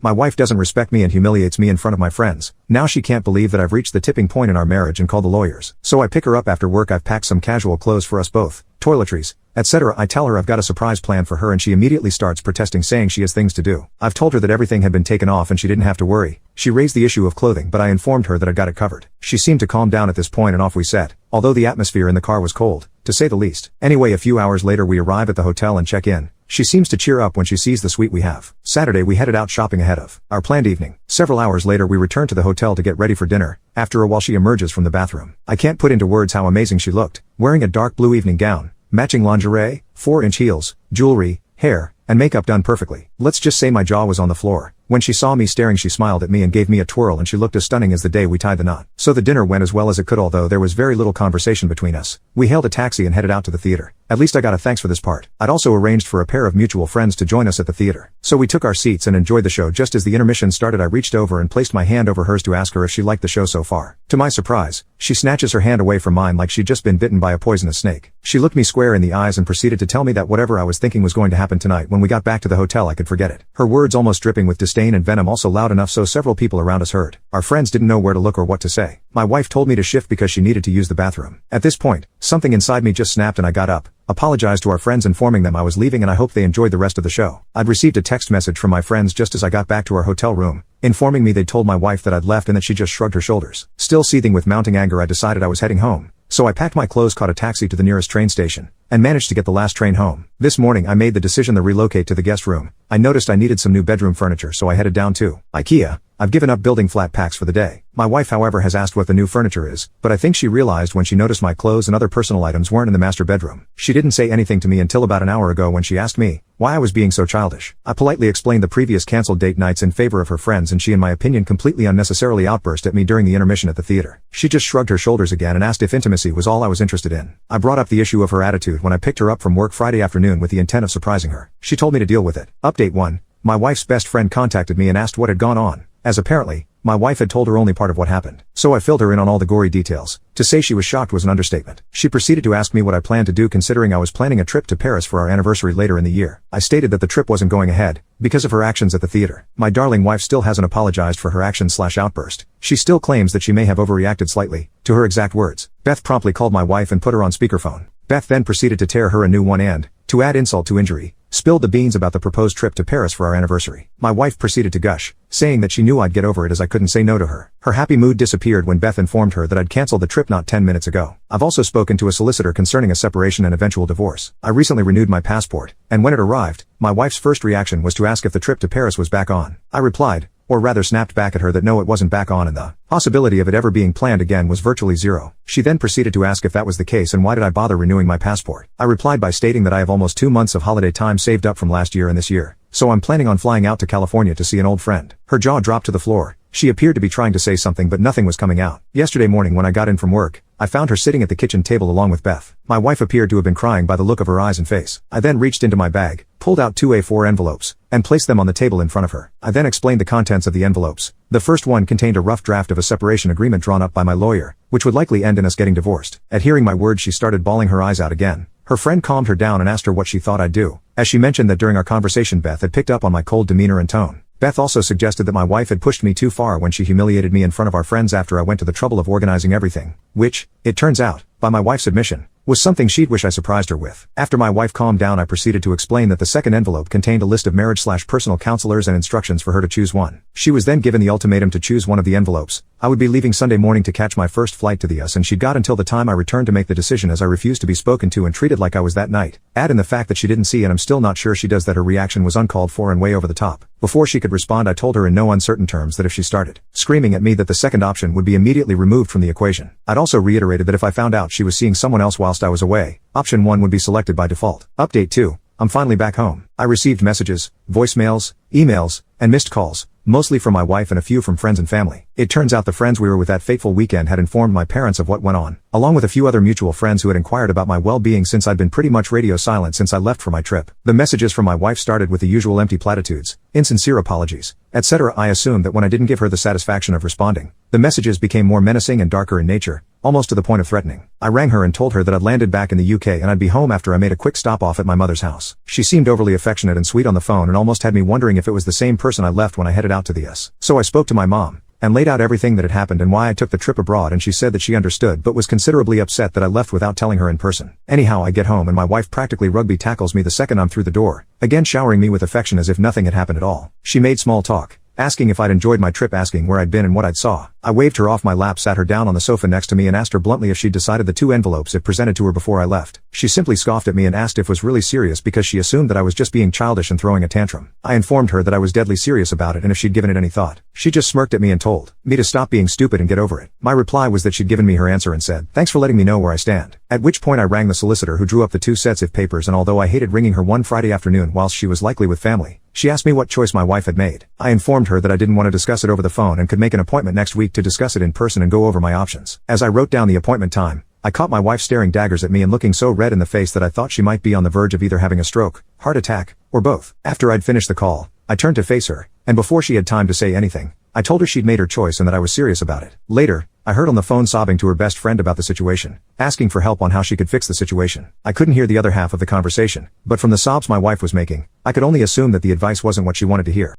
My wife doesn't respect me and humiliates me in front of my friends. Now she can't believe that I've reached the tipping point in our marriage and call the lawyers. So I pick her up after work. I've packed some casual clothes for us both, toiletries, etc. I tell her I've got a surprise plan for her and she immediately starts protesting, saying she has things to do. I've told her that everything had been taken off and she didn't have to worry. She raised the issue of clothing, but I informed her that I got it covered. She seemed to calm down at this point and off we set, although the atmosphere in the car was cold, to say the least. Anyway, a few hours later we arrive at the hotel and check in. She seems to cheer up when she sees the suite we have. Saturday we headed out shopping ahead of our planned evening. Several hours later we return to the hotel to get ready for dinner. After a while she emerges from the bathroom. I can't put into words how amazing she looked, wearing a dark blue evening gown, matching lingerie, 4-inch heels, jewelry, hair, and makeup done perfectly. Let's just say my jaw was on the floor. When she saw me staring, she smiled at me and gave me a twirl, and she looked as stunning as the day we tied the knot. So the dinner went as well as it could, although there was very little conversation between us. We hailed a taxi and headed out to the theater. At least I got a thanks for this part. I'd also arranged for a pair of mutual friends to join us at the theater. So we took our seats and enjoyed the show. Just as the intermission started, I reached over and placed my hand over hers to ask her if she liked the show so far. To my surprise, she snatches her hand away from mine like she'd just been bitten by a poisonous snake. She looked me square in the eyes and proceeded to tell me that whatever I was thinking was going to happen tonight when we got back to the hotel I could forget it. Her words almost dripping with disdain and venom, also loud enough so several people around us heard. Our friends didn't know where to look or what to say. My wife told me to shift because she needed to use the bathroom. At this point, something inside me just snapped and I got up, apologized to our friends informing them I was leaving and I hoped they enjoyed the rest of the show. I'd received a text message from my friends just as I got back to our hotel room, informing me they'd told my wife that I'd left and that she just shrugged her shoulders. Still seething with mounting anger, I decided I was heading home. So I packed my clothes, caught a taxi to the nearest train station, and managed to get the last train home. This morning I made the decision to relocate to the guest room. I noticed I needed some new bedroom furniture, so I headed down to IKEA. I've given up building flat packs for the day. My wife, however, has asked what the new furniture is, but I think she realized when she noticed my clothes and other personal items weren't in the master bedroom. She didn't say anything to me until about an hour ago when she asked me why I was being so childish. I politely explained the previous canceled date nights in favor of her friends, and she, in my opinion, completely unnecessarily outburst at me during the intermission at the theater. She just shrugged her shoulders again and asked if intimacy was all I was interested in. I brought up the issue of her attitude when I picked her up from work Friday afternoon with the intent of surprising her. She told me to deal with it. Update 1. My wife's best friend contacted me and asked what had gone on, as apparently my wife had told her only part of what happened. So I filled her in on all the gory details. To say she was shocked was an understatement. She proceeded to ask me what I planned to do, considering I was planning a trip to Paris for our anniversary later in the year. I stated that the trip wasn't going ahead because of her actions at the theater. My darling wife still hasn't apologized for her actions/outburst. She still claims that she may have overreacted slightly, to her exact words. Beth promptly called my wife and put her on speakerphone. Beth then proceeded to tear her a new one and, to add insult to injury, spilled the beans about the proposed trip to Paris for our anniversary. My wife proceeded to gush, saying that she knew I'd get over it as I couldn't say no to her. Her happy mood disappeared when Beth informed her that I'd canceled the trip not 10 minutes ago. I've also spoken to a solicitor concerning a separation and eventual divorce. I recently renewed my passport, and when it arrived, my wife's first reaction was to ask if the trip to Paris was back on. I replied, or rather snapped back at her, that no, it wasn't back on and the possibility of it ever being planned again was virtually zero. She then proceeded to ask if that was the case and why did I bother renewing my passport. I replied by stating that I have almost 2 months of holiday time saved up from last year and this year, so I'm planning on flying out to California to see an old friend. Her jaw dropped to the floor. She appeared to be trying to say something, but nothing was coming out. Yesterday morning when I got in from work, I found her sitting at the kitchen table along with Beth. My wife appeared to have been crying by the look of her eyes and face. I then reached into my bag, pulled out 2 A4 envelopes, and placed them on the table in front of her. I then explained the contents of the envelopes. The first one contained a rough draft of a separation agreement drawn up by my lawyer, which would likely end in us getting divorced. At hearing my words, she started bawling her eyes out again. Her friend calmed her down and asked her what she thought I'd do, as she mentioned that during our conversation Beth had picked up on my cold demeanor and tone. Beth also suggested that my wife had pushed me too far when she humiliated me in front of our friends after I went to the trouble of organizing everything, which, it turns out, by my wife's admission, was something she'd wish I surprised her with. After my wife calmed down, I proceeded to explain that the second envelope contained a list of marriage/personal counselors and instructions for her to choose one. She was then given the ultimatum to choose one of the envelopes. I would be leaving Sunday morning to catch my first flight to the US, and she'd got until the time I returned to make the decision, as I refused to be spoken to and treated like I was that night. Add in the fact that she didn't see, and I'm still not sure she does, that her reaction was uncalled for and way over the top. Before she could respond, I told her in no uncertain terms that if she started screaming at me, that the second option would be immediately removed from the equation. I'd also reiterated that if I found out she was seeing someone else whilst I was away, option 1 would be selected by default. Update 2. I'm finally back home. I received messages, voicemails, emails, and missed calls, mostly from my wife and a few from friends and family. It turns out the friends we were with that fateful weekend had informed my parents of what went on, along with a few other mutual friends who had inquired about my well-being since I'd been pretty much radio silent since I left for my trip. The messages from my wife started with the usual empty platitudes, insincere apologies, etc. I assumed that when I didn't give her the satisfaction of responding, the messages became more menacing and darker in nature, almost to the point of threatening. I rang her and told her that I'd landed back in the UK and I'd be home after I made a quick stop off at my mother's house. She seemed overly affectionate and sweet on the phone and almost had me wondering if it was the same person I left when I headed out to the US. So I spoke to my mom and laid out everything that had happened and why I took the trip abroad, and she said that she understood but was considerably upset that I left without telling her in person. Anyhow, I get home and my wife practically rugby tackles me the second I'm through the door, again showering me with affection as if nothing had happened at all. She made small talk, asking if I'd enjoyed my trip, asking where I'd been and what I'd saw. I waved her off my lap, sat her down on the sofa next to me and asked her bluntly if she'd decided the 2 envelopes if presented to her before I left. She simply scoffed at me and asked if it was really serious because she assumed that I was just being childish and throwing a tantrum. I informed her that I was deadly serious about it and if she'd given it any thought. She just smirked at me and told me to stop being stupid and get over it. My reply was that she'd given me her answer and said, "Thanks for letting me know where I stand." At which point I rang the solicitor who drew up the 2 sets of papers, and although I hated ringing her one Friday afternoon whilst she was likely with family, she asked me what choice my wife had made. I informed her that I didn't want to discuss it over the phone and could make an appointment next week to discuss it in person and go over my options. As I wrote down the appointment time, I caught my wife staring daggers at me and looking so red in the face that I thought she might be on the verge of either having a stroke, heart attack, or both. After I'd finished the call, I turned to face her, and before she had time to say anything, I told her she'd made her choice and that I was serious about it. Later, I heard on the phone sobbing to her best friend about the situation, asking for help on how she could fix the situation. I couldn't hear the other half of the conversation, but from the sobs my wife was making, I could only assume that the advice wasn't what she wanted to hear.